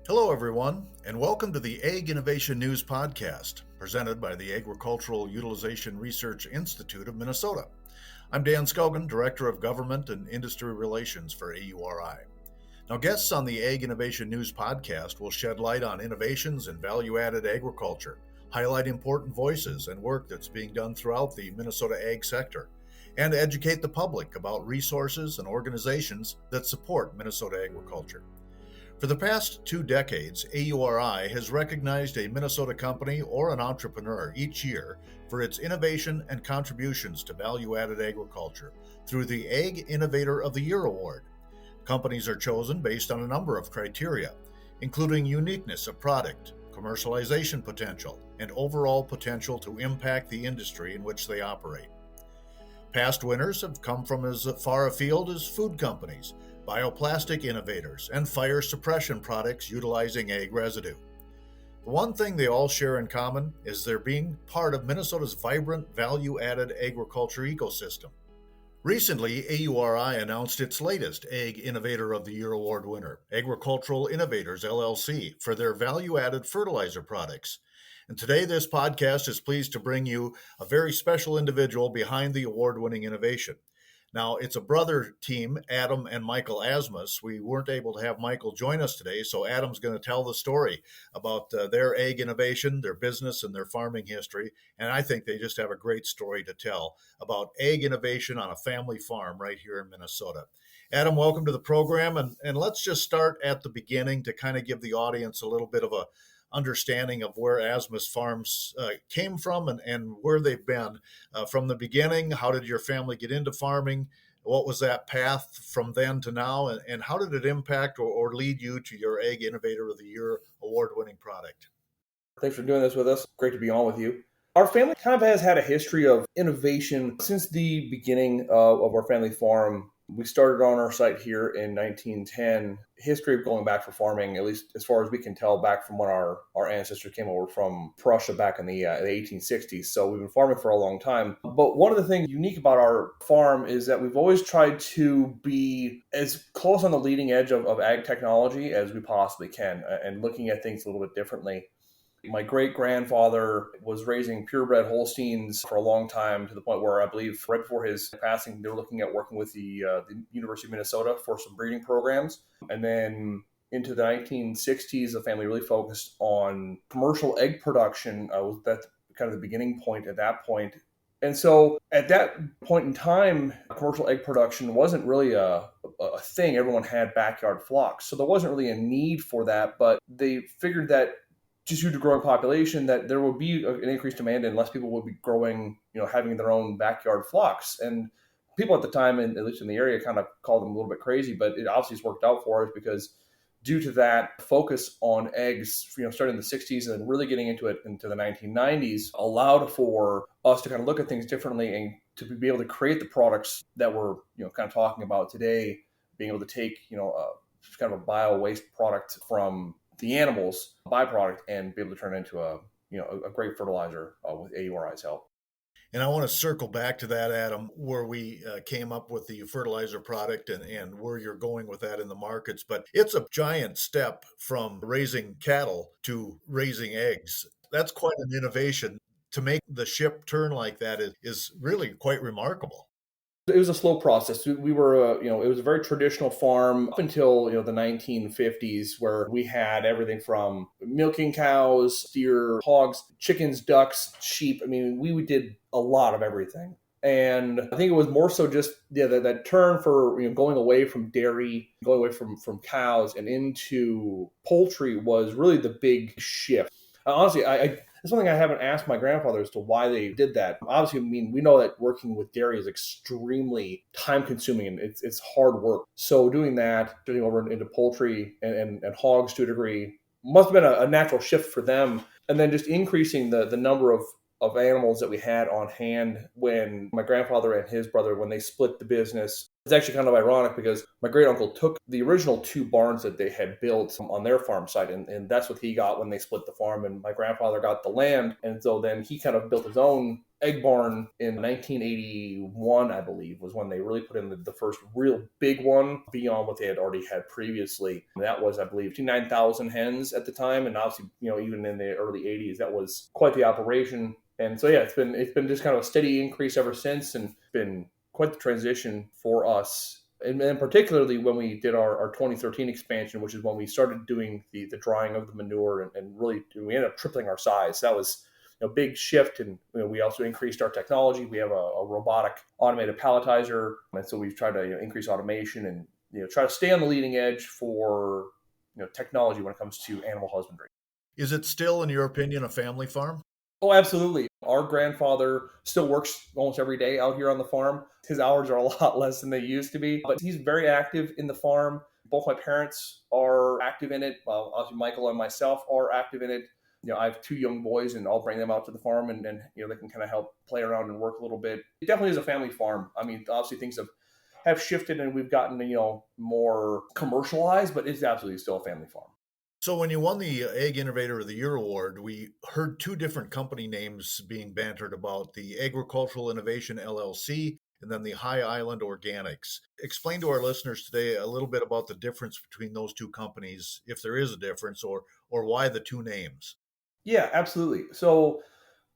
Hello, everyone, and welcome to the Ag Innovation News Podcast, presented by the Agricultural Utilization Research Institute of Minnesota. I'm Dan Skogan, Director of Government and Industry Relations for AURI. Now, guests on the Ag Innovation News Podcast will shed light on innovations in value-added agriculture, highlight important voices and work that's being done throughout the Minnesota ag sector, and educate the public about resources and organizations that support Minnesota agriculture. For the past 2 decades, AURI has recognized a Minnesota company or an entrepreneur each year for its innovation and contributions to value-added agriculture through the Ag Innovator of the Year Award. Companies are chosen based on a number of criteria, including uniqueness of product, commercialization potential, and overall potential to impact the industry in which they operate. Past winners have come from as far afield as food companies, bioplastic innovators, and fire suppression products utilizing ag residue. The one thing they all share in common is their being part of Minnesota's vibrant value-added agriculture ecosystem. Recently, AURI announced its latest Ag Innovator of the Year Award winner, Agricultural Innovators LLC, for their value-added fertilizer products. And today, this podcast is pleased to bring you a very special individual behind the award-winning innovation. Now, it's a brother team, Adam and Michael Asmus. We weren't able to have Michael join us today, so Adam's going to tell the story about their ag innovation, their business, and their farming history. And I think they just have a great story to tell about ag innovation on a family farm right here in Minnesota. Adam, welcome to the program. And let's just start at the beginning to kind of give the audience a little bit of a understanding of where Asmus Farms came from and where they've been from the beginning. How did your family get into farming? What was that path from then to now? And how did it impact or lead you to your Ag Innovator of the Year award-winning product? Thanks for doing this with us. Great to be on with you. Our family kind of has had a history of innovation since the beginning of our family farm. We started on our site here in 1910. History of going back for farming, at least as far as we can tell, back from when our ancestors came over from Prussia back in the 1860s. So we've been farming for a long time. But one of the things unique about our farm is that we've always tried to be as close on the leading edge of ag technology as we possibly can and looking at things a little bit differently. My great-grandfather was raising purebred Holsteins for a long time, to the point where I believe right before his passing, they were looking at working with the University of Minnesota for some breeding programs. And then into the 1960s, the family really focused on commercial egg production. That's kind of the beginning point at that point. And so at that point in time, commercial egg production wasn't really a thing. Everyone had backyard flocks. So there wasn't really a need for that, but they figured that just due to growing population, that there would be an increased demand and less people would be growing, having their own backyard flocks. And people at the time, and at least in the area, kind of called them a little bit crazy, but it obviously has worked out for us because due to that focus on eggs, starting in the 60s and then really getting into it into the 1990s, allowed for us to kind of look at things differently and to be able to create the products that we're, kind of talking about today, being able to take, kind of a bio waste product from the animals byproduct and be able to turn it into a great fertilizer with AURI's help. And I want to circle back to that, Adam, where we came up with the fertilizer product and where you're going with that in the markets. But it's a giant step from raising cattle to raising eggs. That's quite an innovation. To make the ship turn like that is really quite remarkable. It was a slow process. We were, it was a very traditional farm up until, the 1950s, where we had everything from milking cows, steer, hogs, chickens, ducks, sheep. I mean, we did a lot of everything. And I think it was more so just that turn for going away from dairy, going away from cows and into poultry was really the big shift. Honestly, that's something I haven't asked my grandfather as to why they did that. Obviously, we know that working with dairy is extremely time-consuming and it's hard work. So doing over into poultry and hogs to a degree must have been a natural shift for them. And then just increasing the number of animals that we had on hand when my grandfather and his brother, when they split the business. It's actually kind of ironic because my great uncle took the original 2 barns that they had built on their farm site, and that's what he got when they split the farm. And my grandfather got the land, and so then he kind of built his own egg barn in 1981, I believe, was when they really put in the first real big one beyond what they had already had previously. And that was, I believe, 9,000 hens at the time. And obviously, even in the early 80s, that was quite the operation. And so, yeah, it's been just kind of a steady increase ever since, and been quite the transition for us. And particularly when we did our 2013 expansion, which is when we started doing the drying of the manure, and really we ended up tripling our size. That was big shift. And we also increased our technology. We have a robotic automated palletizer, and so we've tried to increase automation and try to stay on the leading edge for technology when it comes to animal husbandry. Is it still, in your opinion, a family farm? Oh, absolutely. Our grandfather still works almost every day out here on the farm. His hours are a lot less than they used to be, but he's very active in the farm. Both my parents are active in it. Well, obviously Michael and myself are active in it. I have two young boys, and I'll bring them out to the farm, and they can kind of help play around and work a little bit. It definitely is a family farm. I mean, obviously things have shifted, and we've gotten more commercialized, but it's absolutely still a family farm. So when you won the Ag Innovator of the Year award, we heard two different company names being bantered about: the Agricultural Innovation LLC and then the High Island Organics. Explain to our listeners today a little bit about the difference between those two companies, if there is a difference, or why the two names. Yeah, absolutely. So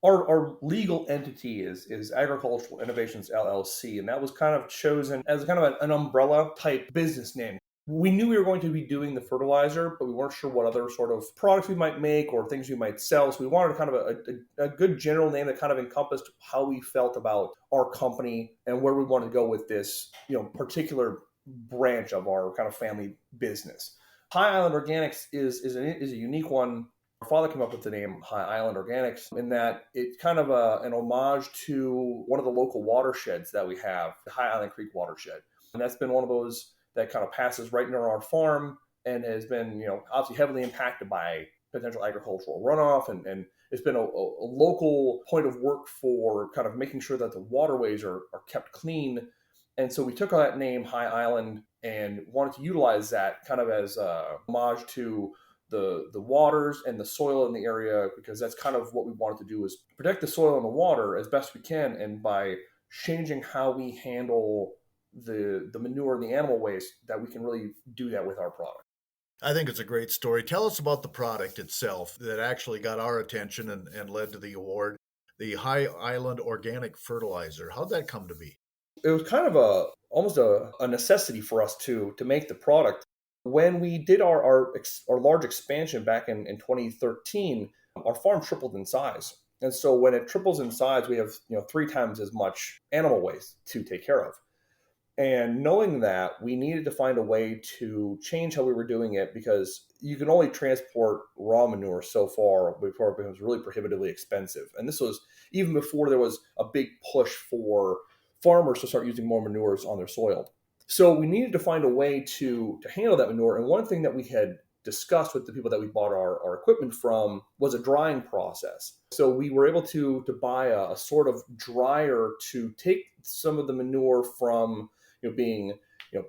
our legal entity is Agricultural Innovations LLC, and that was kind of chosen as kind of an umbrella type business name. We knew we were going to be doing the fertilizer, but we weren't sure what other sort of products we might make or things we might sell. So we wanted kind of a good general name that kind of encompassed how we felt about our company and where we wanted to go with this, particular branch of our kind of family business. High Island Organics is a unique one. Our father came up with the name High Island Organics in that it's kind of an homage to one of the local watersheds that we have, the High Island Creek watershed. And that's been one of those that kind of passes right near our farm and has been, obviously heavily impacted by potential agricultural runoff. And it's been a local point of work for kind of making sure that the waterways are kept clean. And so we took that name, High Island, and wanted to utilize that kind of as a homage to the waters and the soil in the area, because that's kind of what we wanted to do, is protect the soil and the water as best we can. And by changing how we handle the manure and the animal waste, that we can really do that with our product. I think it's a great story. Tell us about the product itself that actually got our attention and led to the award, the High Island Organic Fertilizer. How'd that come to be? It was kind of almost a necessity for us to make the product. When we did our large expansion back in 2013, our farm tripled in size. And so when it triples in size, we have 3 times as much animal waste to take care of. And knowing that, we needed to find a way to change how we were doing it, because you can only transport raw manure so far before it becomes really prohibitively expensive. And this was even before there was a big push for farmers to start using more manures on their soil. So we needed to find a way to handle that manure. And one thing that we had discussed with the people that we bought our equipment from was a drying process. So we were able to buy a sort of dryer to take some of the manure from being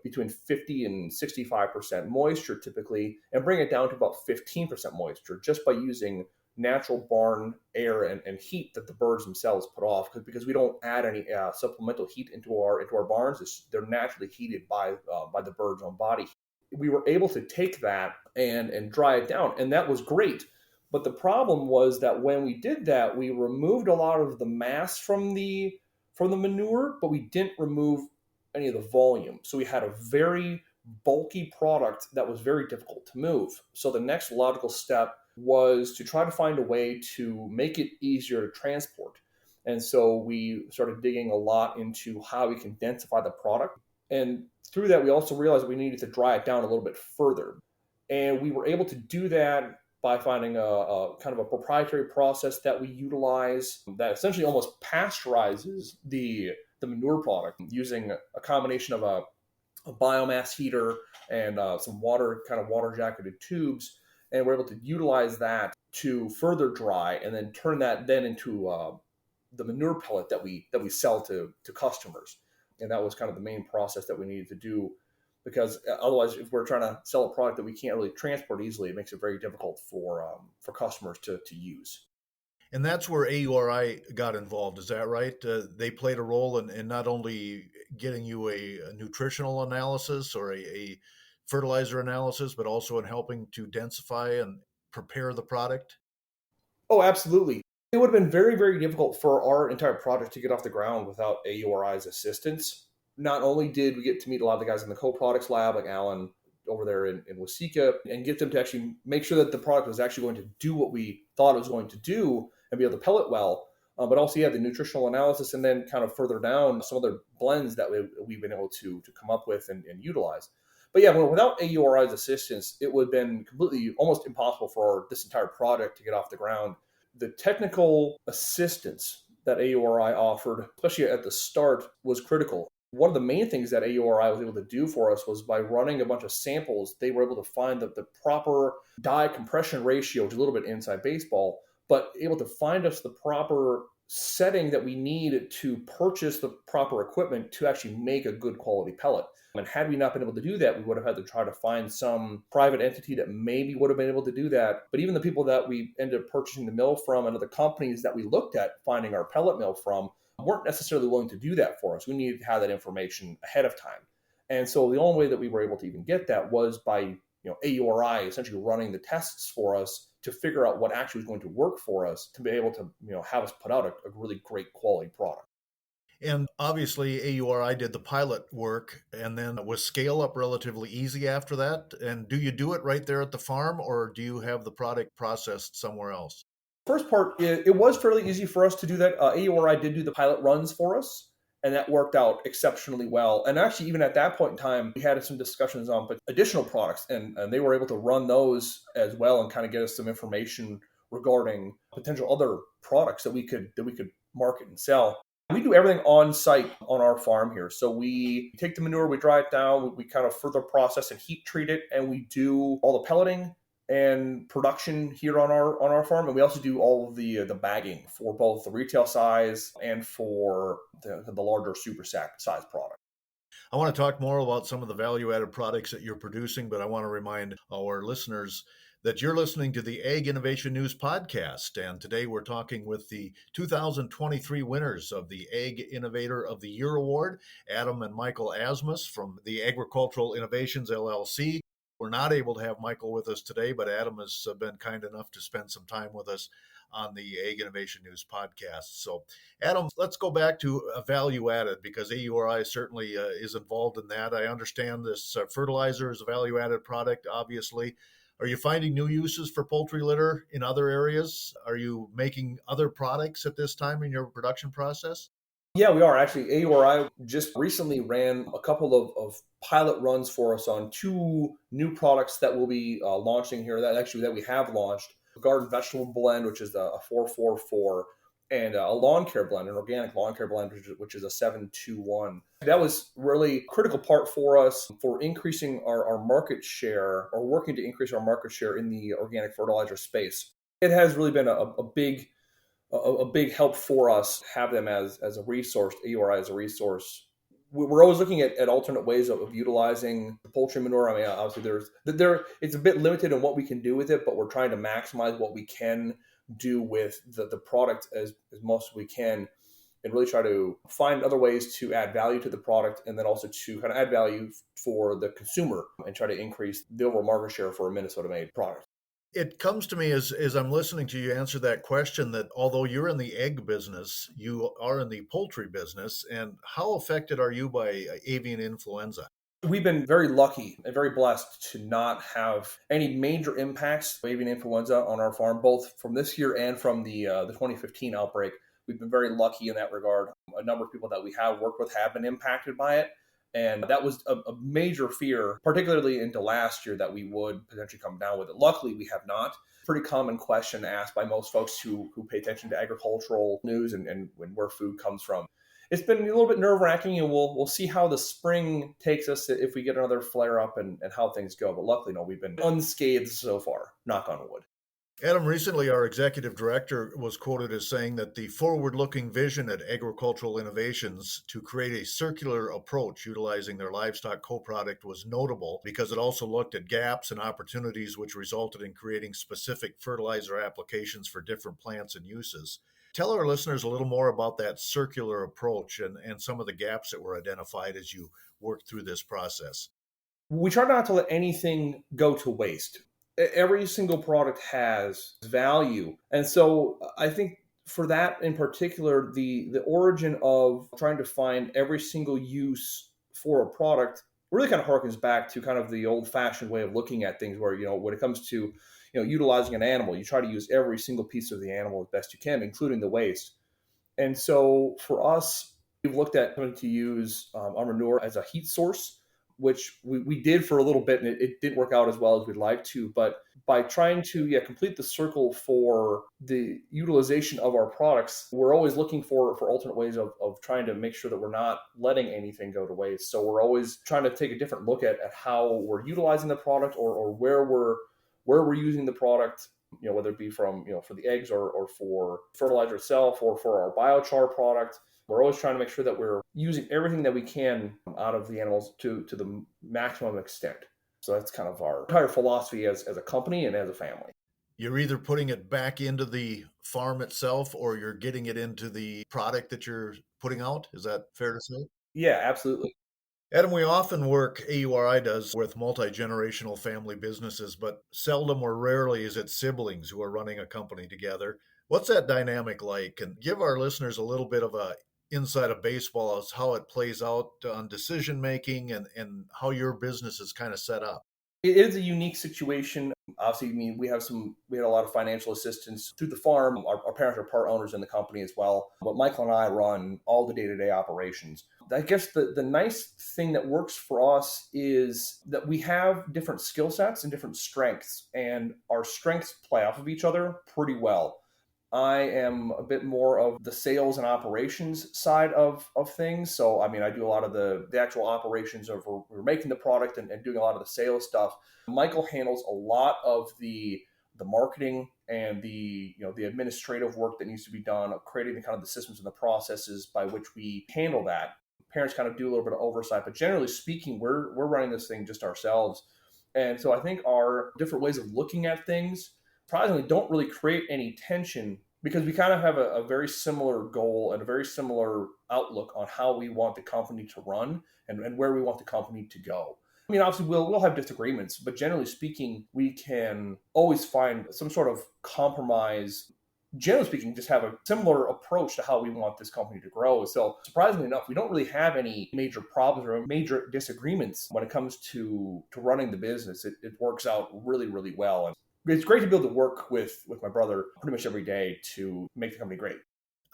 between 50 and 65% moisture typically, and bring it down to about 15% moisture, just by using natural barn air and heat that the birds themselves put off, because we don't add any supplemental heat into our barns. They're naturally heated by the bird's own body. We were able to take that and dry it down, and that was great. But the problem was that when we did that, we removed a lot of the mass from the manure, but we didn't remove any of the volume. So we had a very bulky product that was very difficult to move. So the next logical step was to try to find a way to make it easier to transport. And so we started digging a lot into how we can densify the product. And through that, we also realized we needed to dry it down a little bit further. And we were able to do that by finding a kind of a proprietary process that we utilize that essentially almost pasteurizes the manure product, using a combination of a biomass heater and some water jacketed tubes. And we're able to utilize that to further dry, and then turn that then into the manure pellet that we sell to customers. And that was kind of the main process that we needed to do, because otherwise, if we're trying to sell a product that we can't really transport easily, it makes it very difficult for customers to use. And that's where AURI got involved. Is that right? They played a role in not only getting you a nutritional analysis or a fertilizer analysis, but also in helping to densify and prepare the product. Oh, absolutely. It would have been very, very difficult for our entire project to get off the ground without AURI's assistance. Not only did we get to meet a lot of the guys in the co-products lab, like Alan over there in Wasika, and get them to actually make sure that the product was actually going to do what we thought it was going to do and be able to pellet well. But also, yeah, the nutritional analysis, and then kind of further down some other blends that we've been able to come up with and utilize. But yeah, without AURI's assistance, it would have been completely almost impossible for this entire project to get off the ground. The technical assistance that AURI offered, especially at the start, was critical. One of the main things that AURI was able to do for us was by running a bunch of samples, they were able to find the proper dye compression ratio, which is a little bit inside baseball, but able to find us the proper setting that we need to purchase the proper equipment to actually make a good quality pellet. And had we not been able to do that, we would have had to try to find some private entity that maybe would have been able to do that. But even the people that we ended up purchasing the mill from and other companies that we looked at finding our pellet mill from weren't necessarily willing to do that for us. We needed to have that information ahead of time. And so the only way that we were able to even get that was by AURI essentially running the tests for us to figure out what actually was going to work for us to be able to have us put out a really great quality product. And obviously, AURI did the pilot work, and then was scale up relatively easy after that? And do you do it right there at the farm, or do you have the product processed somewhere else? First part, it was fairly easy for us to do that. AURI did do the pilot runs for us, and that worked out exceptionally well. And actually, even at that point in time, we had some discussions on additional products, and they were able to run those as well and kind of get us some information regarding potential other products that we could market and sell. We do everything on site on our farm here. So we take the manure, we dry it down, we kind of further process and heat treat it, and we do all the pelleting and production here on our farm, and we also do all of the bagging for both the retail size and for the larger super sack size product. I want to talk more about some of the value added products that you're producing, but I want to remind our listeners that you're listening to the Ag Innovation News Podcast. And today we're talking with the 2023 winners of the Ag Innovator of the Year Award, Adam and Michael Asmus from the Agricultural Innovations LLC. We're not able to have Michael with us today, but Adam has been kind enough to spend some time with us on the Ag Innovation News Podcast. So, Adam, let's go back to value added, because AURI certainly is involved in that. I understand this fertilizer is a value added product, obviously. Are you finding new uses for poultry litter in other areas? Are you making other products at this time in your production process? Yeah, we are actually. AURI just recently ran a couple of pilot runs for us on two new products that we'll be launching here. That we have launched: a garden vegetable blend, which is a 444, and a lawn care blend, an organic lawn care blend, which is a 721. That was really a critical part for us for increasing our market share, or working to increase our market share in the organic fertilizer space. It has really been a big help for us to have them as a resource, AURI as a resource. We're always looking at alternate ways of utilizing the poultry manure. I mean, obviously it's a bit limited on what we can do with it, but we're trying to maximize what we can do with the product as most as we can, and really try to find other ways to add value to the product, and then also to kind of add value for the consumer and try to increase the overall market share for a Minnesota-made product. It comes to me as I'm listening to you answer that question that although you're in the egg business, you are in the poultry business. And how affected are you by avian influenza? We've been very lucky and very blessed to not have any major impacts of avian influenza on our farm, both from this year and from the 2015 outbreak. We've been very lucky in that regard. A number of people that we have worked with have been impacted by it. And that was a major fear, particularly into last year, that we would potentially come down with it. Luckily, we have not. Pretty common question asked by most folks who pay attention to agricultural news and where food comes from. It's been a little bit nerve-wracking, and we'll see how the spring takes us if we get another flare-up and how things go. But luckily, no, we've been unscathed so far, knock on wood. Adam, recently our executive director was quoted as saying that the forward looking vision at Agricultural Innovations to create a circular approach utilizing their livestock co product was notable because it also looked at gaps and opportunities which resulted in creating specific fertilizer applications for different plants and uses. Tell our listeners a little more about that circular approach and some of the gaps that were identified as you worked through this process. We try not to let anything go to waste. Every single product has value. And so I think for that in particular, the origin of trying to find every single use for a product really kind of harkens back to kind of the old fashioned way of looking at things where, when it comes to, utilizing an animal, you try to use every single piece of the animal as best you can, including the waste. And so for us, we've looked at trying to use our manure as a heat source, which we did for a little bit, and it didn't work out as well as we'd like to. But by trying to complete the circle for the utilization of our products, we're always looking for alternate ways of trying to make sure that we're not letting anything go to waste. So we're always trying to take a different look at how we're utilizing the product or where we're using the product, whether it be from, for the eggs or for fertilizer itself or for our biochar product. We're always trying to make sure that we're using everything that we can out of the animals to the maximum extent. So that's kind of our entire philosophy as a company and as a family. You're either putting it back into the farm itself or you're getting it into the product that you're putting out. Is that fair to say? Yeah, absolutely. Adam, we often work, AURI does, with multi generational family businesses, but seldom or rarely is it siblings who are running a company together. What's that dynamic like? And give our listeners a little bit of a inside of baseball as how it plays out on decision making and how your business is kind of set up. It is a unique situation. Obviously, I mean, we had a lot of financial assistance through the farm. Our parents are part owners in the company as well. But Michael and I run all the day-to-day operations. I guess the nice thing that works for us is that we have different skill sets and different strengths, and our strengths play off of each other pretty well. I am a bit more of the sales and operations side of things. So, I mean, I do a lot of the actual operations of we're making the product and doing a lot of the sales stuff. Michael handles a lot of the marketing and the administrative work that needs to be done, of creating the kind of the systems and the processes by which we handle that. Parents kind of do a little bit of oversight, but generally speaking, we're running this thing just ourselves. And so I think our different ways of looking at things surprisingly don't really create any tension because we kind of have a very similar goal and a very similar outlook on how we want the company to run and where we want the company to go. I mean, obviously, we'll have disagreements, but generally speaking, we can always find some sort of compromise. Generally speaking, just have a similar approach to how we want this company to grow. So surprisingly enough, we don't really have any major problems or major disagreements when it comes to running the business. It works out really, really well. And it's great to be able to work with my brother pretty much every day to make the company great.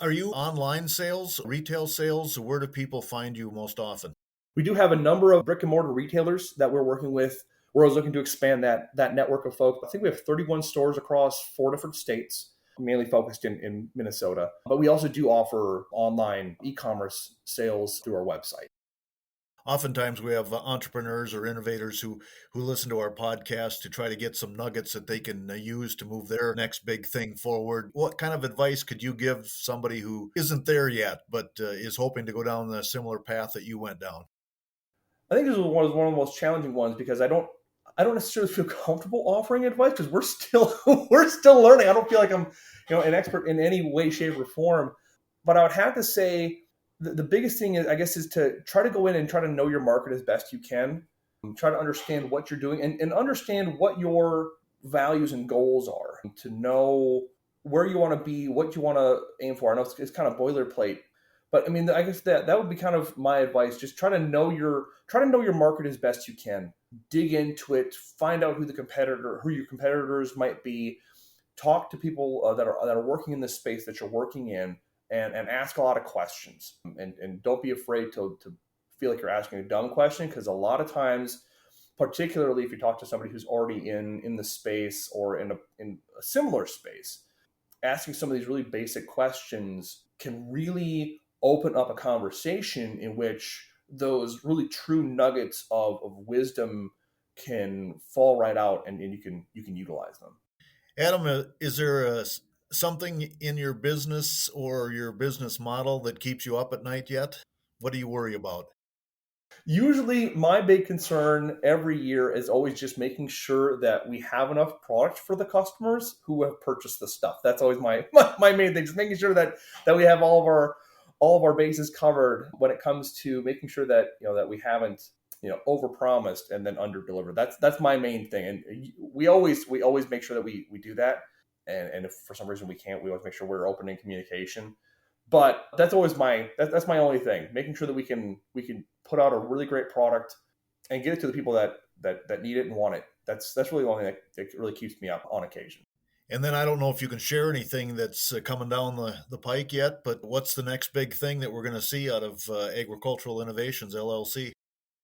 Are you online sales, retail sales? Where do people find you most often? We do have a number of brick and mortar retailers that we're working with. We're always looking to expand that network of folks. I think we have 31 stores across 4 different states, mainly focused in Minnesota. But we also do offer online e-commerce sales through our website. Oftentimes we have entrepreneurs or innovators who listen to our podcast to try to get some nuggets that they can use to move their next big thing forward. What kind of advice could you give somebody who isn't there yet but is hoping to go down a similar path that you went down? I think this was one of the most challenging ones because I don't necessarily feel comfortable offering advice because we're still we're still learning. I don't feel like I'm an expert in any way, shape, or form. But I would have to say the biggest thing is, I guess, is to try to go in and try to know your market as best you can. Try to understand what you're doing and understand what your values and goals are. To know where you want to be, what you want to aim for. I know it's kind of boilerplate, but I mean, I guess that would be kind of my advice. Just try to know your market as best you can. Dig into it. Find out who your competitors might be. Talk to people that are working in this space that you're working in, and ask a lot of questions. And don't be afraid to feel like you're asking a dumb question, because a lot of times, particularly if you talk to somebody who's already in the space or in a similar space, asking some of these really basic questions can really open up a conversation in which those really true nuggets of wisdom can fall right out, and you can utilize them. Adam, is there something in your business or your business model that keeps you up at night yet? What do you worry about? Usually, my big concern every year is always just making sure that we have enough product for the customers who have purchased the stuff. That's always my main thing, just making sure that we have all of our bases covered when it comes to making sure that that we haven't overpromised and then underdelivered. That's my main thing, and we always make sure that we do that. And if for some reason we can't, we always make sure we're open in communication. But that's always that's my only thing, making sure that we can put out a really great product and get it to the people that need it and want it. That's really the only thing that really keeps me up on occasion. And then I don't know if you can share anything that's coming down the pike yet, but what's the next big thing that we're going to see out of Agricultural Innovations LLC?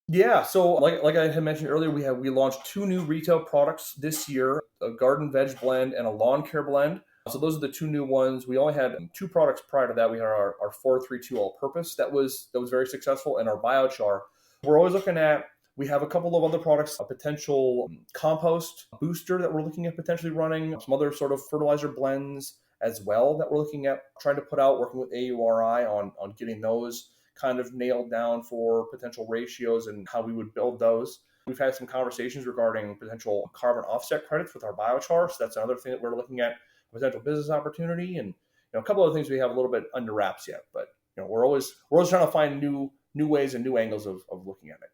Yeah, so like I had mentioned earlier, we launched two new retail products this year: a garden veg blend and a lawn care blend. So those are the two new ones. We only had two products prior to that. We had our 432 all-purpose that was very successful, and our biochar. We're always looking at. We have a couple of other products, a potential compost booster that we're looking at potentially running, some other sort of fertilizer blends as well that we're looking at trying to put out, working with AURI on getting those kind of nailed down for potential ratios and how we would build those. We've had some conversations regarding potential carbon offset credits with our biochar. So that's another thing that we're looking at, potential business opportunity, and a couple of things we have a little bit under wraps yet. But we're always trying to find new ways and new angles of looking at it.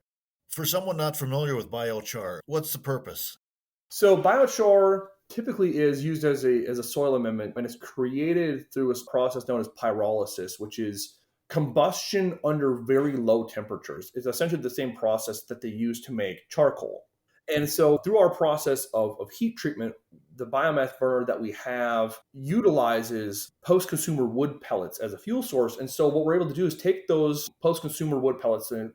For someone not familiar with biochar, what's the purpose? So biochar typically is used as a soil amendment, and it's created through a process known as pyrolysis, which is combustion under very low temperatures. It's essentially the same process that they use to make charcoal. And so through our process of heat treatment, the biomass burner that we have utilizes post-consumer wood pellets as a fuel source. And so what we're able to do is take those post-consumer wood pellets and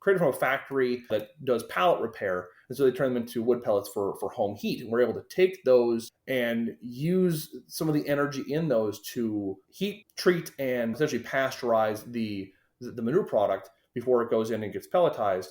created from a factory that does pallet repair. And so they turn them into wood pellets for home heat. And we're able to take those and use some of the energy in those to heat, treat, and essentially pasteurize the manure product before it goes in and gets pelletized.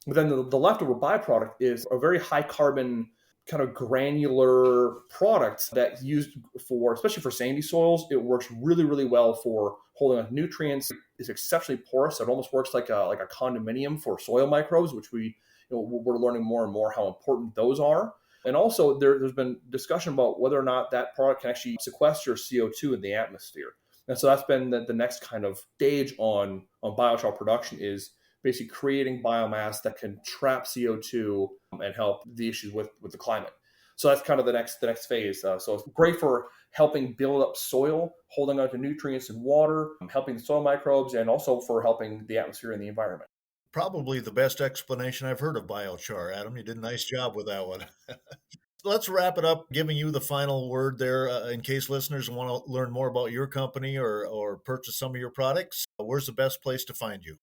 But then the leftover byproduct is a very high carbon kind of granular product that's used for, especially for sandy soils. It works really, really well for holding on to nutrients. It's exceptionally porous. It almost works like a condominium for soil microbes, which we're learning more and more how important those are. And also there's been discussion about whether or not that product can actually sequester CO2 in the atmosphere. And so that's been the next kind of stage on biochar production, is basically creating biomass that can trap CO2 and help the issues with the climate. So that's kind of the next phase. So it's great for helping build up soil, holding on to nutrients and water, helping the soil microbes, and also for helping the atmosphere and the environment. Probably the best explanation I've heard of biochar, Adam. You did a nice job with that one. Let's wrap it up, giving you the final word there in case listeners want to learn more about your company or purchase some of your products. Where's the best place to find you?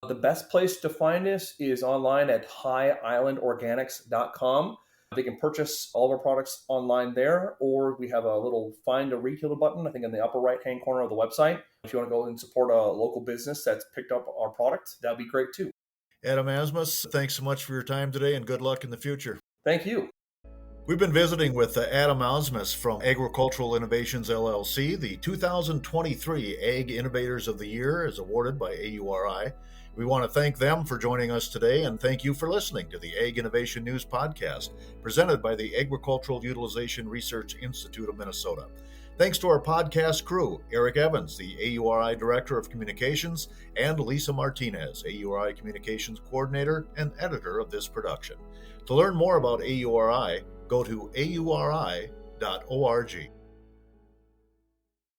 The best place to find us is online at highislandorganics.com. They can purchase all of our products online there, or we have a little find a retailer button, I think in the upper right-hand corner of the website. If you want to go and support a local business that's picked up our product, that'd be great too. Adam Asmus, thanks so much for your time today and good luck in the future. Thank you. We've been visiting with Adam Asmus from Agricultural Innovations LLC. The 2023 Ag Innovators of the Year is awarded by AURI. We want to thank them for joining us today, and thank you for listening to the Ag Innovation News Podcast, presented by the Agricultural Utilization Research Institute of Minnesota. Thanks to our podcast crew, Eric Evans, the AURI Director of Communications, and Lisa Martinez, AURI Communications Coordinator and Editor of this production. To learn more about AURI, go to auri.org.